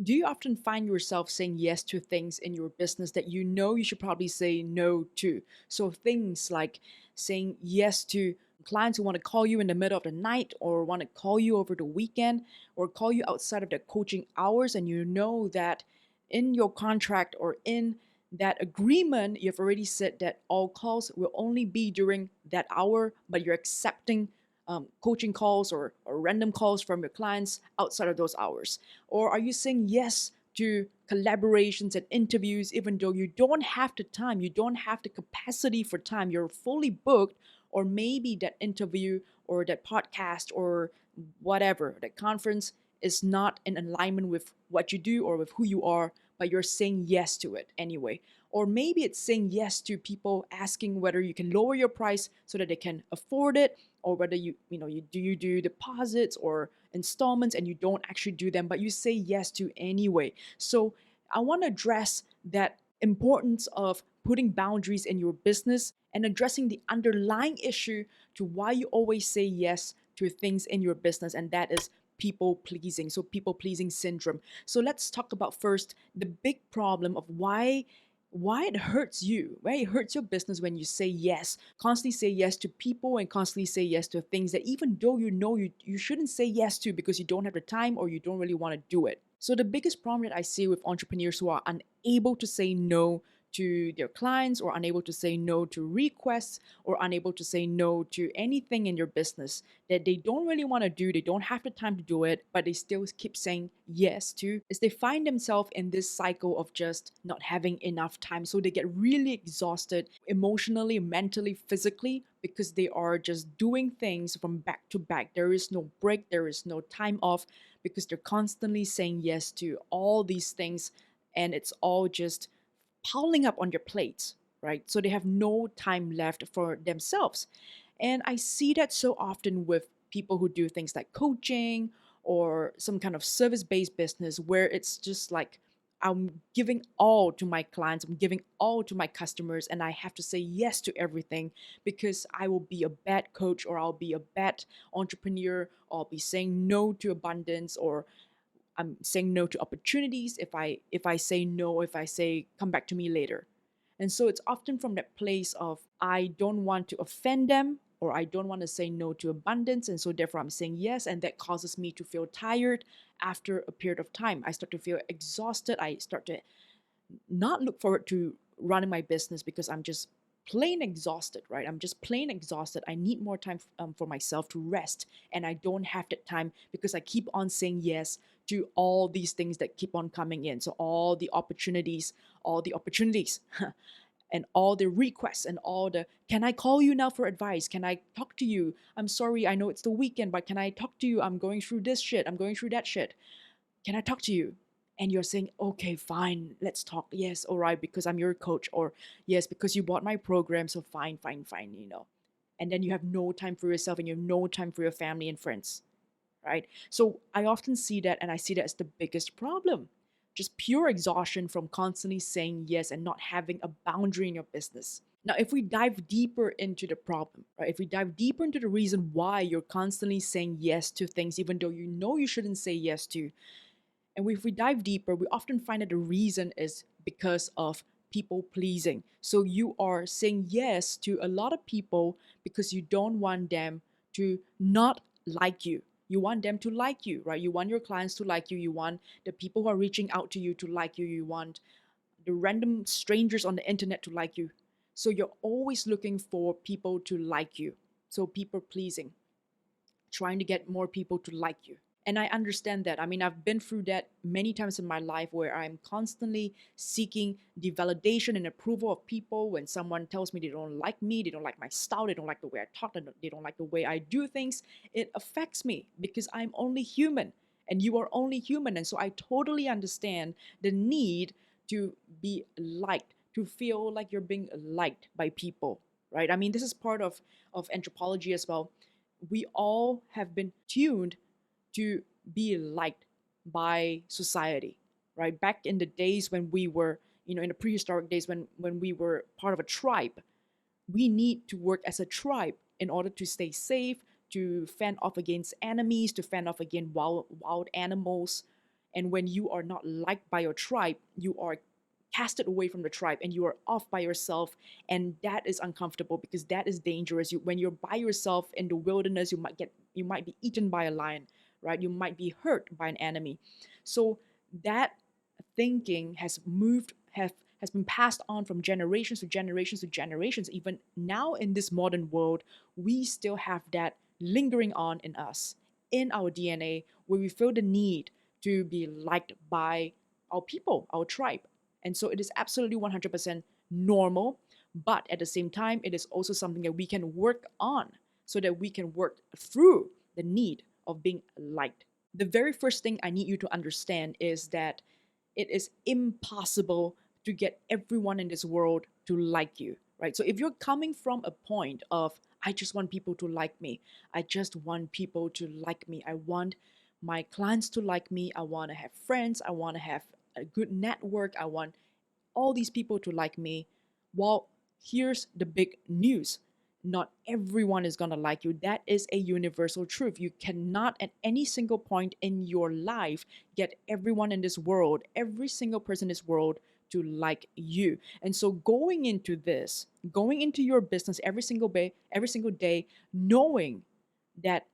Do you often find yourself saying yes to things in your business that you know you should probably say no to? So things like saying yes to clients who want to call you in the middle of the night or want to call you over the weekend or call you outside of their coaching hours, and you know that in your contract or in that agreement you've already said that all calls will only be during that hour, but you're accepting coaching calls or random calls from your clients outside of those hours? Or are you saying yes to collaborations and interviews even though you don't have the time, you don't have the capacity for time, you're fully booked, or maybe that interview or that podcast or whatever, that conference is not in alignment with what you do or with who you are, but you're saying yes to it anyway? Or maybe it's saying yes to people asking whether you can lower your price so that they can afford it, or whether you do deposits or installments and you don't actually do them, but you say yes to anyway. So I want to address that importance of putting boundaries in your business and addressing the underlying issue to why you always say yes to things in your business, and that is people pleasing. So people pleasing syndrome. So let's talk about first the big problem of why it hurts you, right? It hurts your business when you say yes, constantly say yes to people and constantly say yes to things that even though you know you shouldn't say yes to because you don't have the time or you don't really want to do it. So the biggest problem that I see with entrepreneurs who are unable to say no to their clients or unable to say no to requests or unable to say no to anything in your business that they don't really want to do, they don't have the time to do it, but they still keep saying yes to, is they find themselves in this cycle of just not having enough time. So they get really exhausted emotionally, mentally, physically, because they are just doing things from back to back. There is no break, there is no time off, because they're constantly saying yes to all these things, and it's all just piling up on your plate, right? So they have no time left for themselves. And I see that so often with people who do things like coaching or some kind of service based business where it's just like, I'm giving all to my clients, I'm giving all to my customers, and I have to say yes to everything because I will be a bad coach or I'll be a bad entrepreneur, or I'll be saying no to abundance, or I'm saying no to opportunities if I say no, if I say come back to me later. And so it's often from that place of I don't want to offend them or I don't want to say no to abundance, and so therefore I'm saying yes, and that causes me to feel tired after a period of time. I start to feel exhausted. I start to not look forward to running my business because I'm just plain exhausted, right? I'm just plain exhausted. I need more time for myself to rest, and I don't have that time because I keep on saying yes to all these things that keep on coming in. So all the opportunities, and all the requests, and all the can I call you now for advice? Can I talk to you? I'm sorry, I know it's the weekend, but can I talk to you? I'm going through this shit. I'm going through that shit. Can I talk to you? And you're saying, okay, fine, let's talk. Yes, all right, because I'm your coach. Or yes, because you bought my program. So fine, fine, fine. And then you have no time for yourself and you have no time for your family and friends, right? So I often see that, and I see that as the biggest problem. Just pure exhaustion from constantly saying yes and not having a boundary in your business. Now, if we dive deeper into the problem, right? If we dive deeper into the reason why you're constantly saying yes to things, even though you know you shouldn't say yes to, and if we dive deeper, we often find that the reason is because of people pleasing. So you are saying yes to a lot of people because you don't want them to not like you. You want them to like you, right? You want your clients to like you. You want the people who are reaching out to you to like you. You want the random strangers on the internet to like you. So you're always looking for people to like you. So people pleasing, trying to get more people to like you. And I understand that. I mean, I've been through that many times in my life where I'm constantly seeking the validation and approval of people. When someone tells me they don't like me, they don't like my style, they don't like the way I talk, they don't like the way I do things, it affects me because I'm only human and you are only human. And so I totally understand the need to be liked, to feel like you're being liked by people, right? I mean, this is part of anthropology as well. We all have been tuned to be liked by society, right? Back in the days when we were, in the prehistoric days when we were part of a tribe, we need to work as a tribe in order to stay safe, to fend off against enemies, to fend off against wild animals. And when you are not liked by your tribe, you are casted away from the tribe and you are off by yourself, and that is uncomfortable because that is dangerous. When you're by yourself in the wilderness, you might be eaten by a lion, right? You might be hurt by an enemy. So that thinking has been passed on from generations to generations to generations. Even now in this modern world, we still have that lingering on in us, in our DNA, where we feel the need to be liked by our people, our tribe. And so it is absolutely 100% normal, but at the same time, it is also something that we can work on so that we can work through the need of being liked. The very first thing I need you to understand is that it is impossible to get everyone in this world to like you, right? So if you're coming from a point of, I just want people to like me, I just want people to like me, I want my clients to like me, I want to have friends, I want to have a good network, I want all these people to like me. Well, here's the big news: not everyone is going to like you. That is a universal truth. You cannot, at any single point in your life, get everyone in this world, every single person in this world, to like you. And so going into your business every single day, knowing that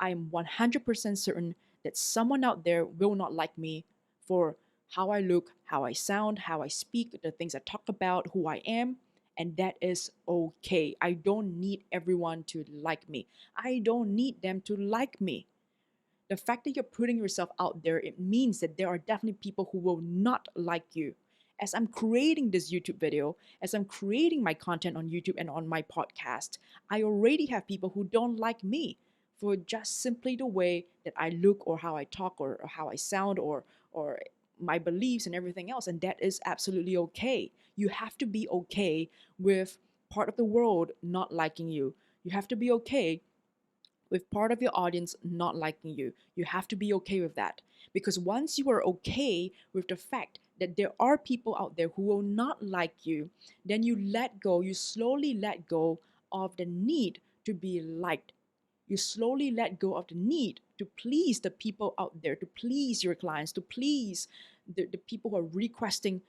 I'm 100% certain that someone out there will not like me for how I look, how I sound, how I speak, the things I talk about, who I am. And that is okay. I don't need everyone to like me. I don't need them to like me. The fact that you're putting yourself out there, it means that there are definitely people who will not like you. As I'm creating this YouTube video, as I'm creating my content on YouTube and on my podcast, I already have people who don't like me for just simply the way that I look or how I talk or how I sound or my beliefs and everything else. And that is absolutely okay. You have to be okay with part of the world not liking you. You have to be okay with part of your audience not liking you. You have to be okay with that. Because once you are okay with the fact that there are people out there who will not like you, then you slowly let go of the need to be liked. You slowly let go of the need to please the people out there, to please your clients, to please the people who are requesting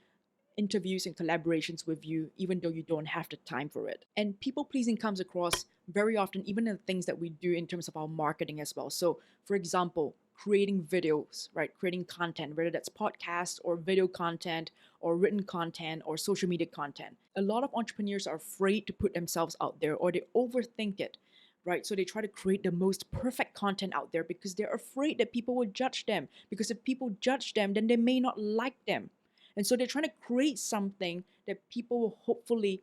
interviews and collaborations with you, even though you don't have the time for it. And people pleasing comes across very often, even in the things that we do in terms of our marketing as well. So, for example, creating videos, right? Creating content, whether that's podcast or video content or written content or social media content. A lot of entrepreneurs are afraid to put themselves out there, or they overthink it, right? So they try to create the most perfect content out there because they're afraid that people will judge them. Because if people judge them, then they may not like them. And so they're trying to create something that people will hopefully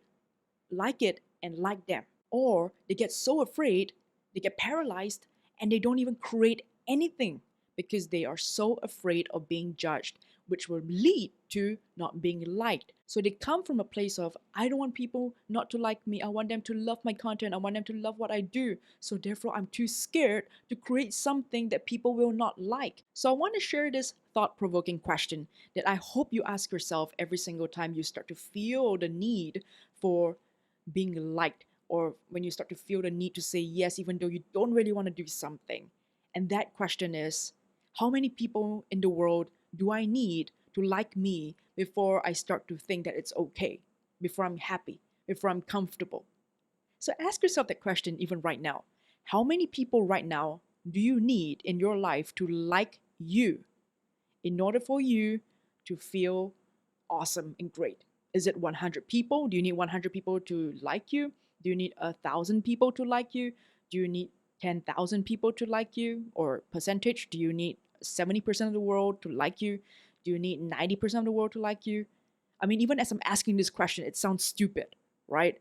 like it and like them. Or they get so afraid, they get paralyzed, and they don't even create anything because they are so afraid of being judged, which will lead to not being liked. So they come from a place of, I don't want people not to like me. I want them to love my content. I want them to love what I do. So therefore, I'm too scared to create something that people will not like. So I want to share this thought-provoking question that I hope you ask yourself every single time you start to feel the need for being liked, or when you start to feel the need to say yes even though you don't really want to do something. And that question is, how many people in the world do I need to like me before I start to think that it's okay, before I'm happy, before I'm comfortable? So ask yourself that question even right now. How many people right now do you need in your life to like you in order for you to feel awesome and great? Is it 100 people? Do you need 100 people to like you? Do you need 1,000 people to like you? Do you need 10,000 people to like you? Or percentage? Do you need 70% of the world to like you? Do you need 90% of the world to like you? I mean, even as I'm asking this question, it sounds stupid, right?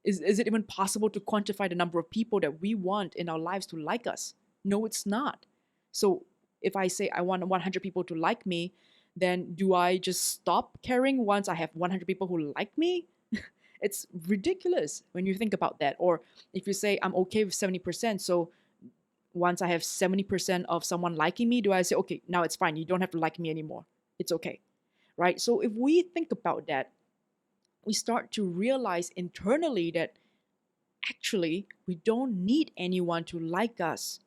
Is it even possible to quantify the number of people that we want in our lives to like us? No, it's not. So if I say I want 100 people to like me, then do I just stop caring once I have 100 people who like me? It's ridiculous when you think about that. Or if you say I'm okay with 70%, so once I have 70% of someone liking me, do I say, okay, now it's fine. You don't have to like me anymore. It's okay, right? So if we think about that, we start to realize internally that actually we don't need anyone to like us.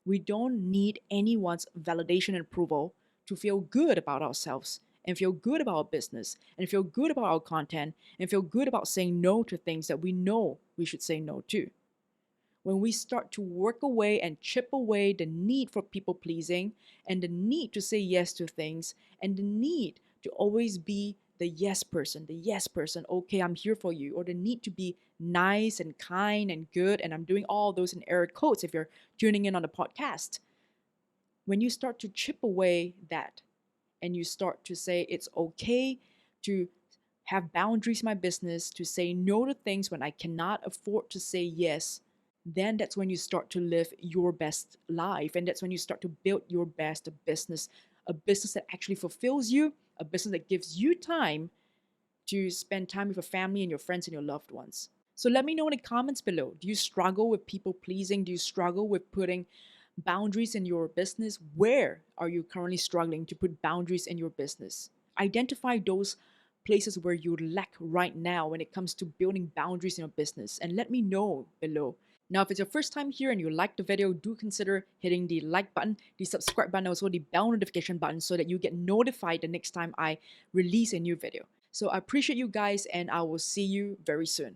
We don't need anyone's validation and approval to feel good about ourselves and feel good about our business and feel good about our content and feel good about saying no to things that we know we should say no to. When we start to work away and chip away the need for people pleasing and the need to say yes to things and the need to always be the yes person, okay, I'm here for you, or the need to be nice and kind and good, and I'm doing all those in air quotes if you're tuning in on the podcast. When you start to chip away that and you start to say it's okay to have boundaries in my business, to say no to things when I cannot afford to say yes, then that's when you start to live your best life. And that's when you start to build your best business, a business that actually fulfills you, a business that gives you time to spend time with your family and your friends and your loved ones. So let me know in the comments below. Do you struggle with people pleasing? Do you struggle with putting boundaries in your business? Where are you currently struggling to put boundaries in your business? Identify those places where you lack right now when it comes to building boundaries in your business and let me know below. Now, if it's your first time here and you like the video, do consider hitting the like button, the subscribe button, and also the bell notification button so that you get notified the next time I release a new video. So I appreciate you guys and I will see you very soon.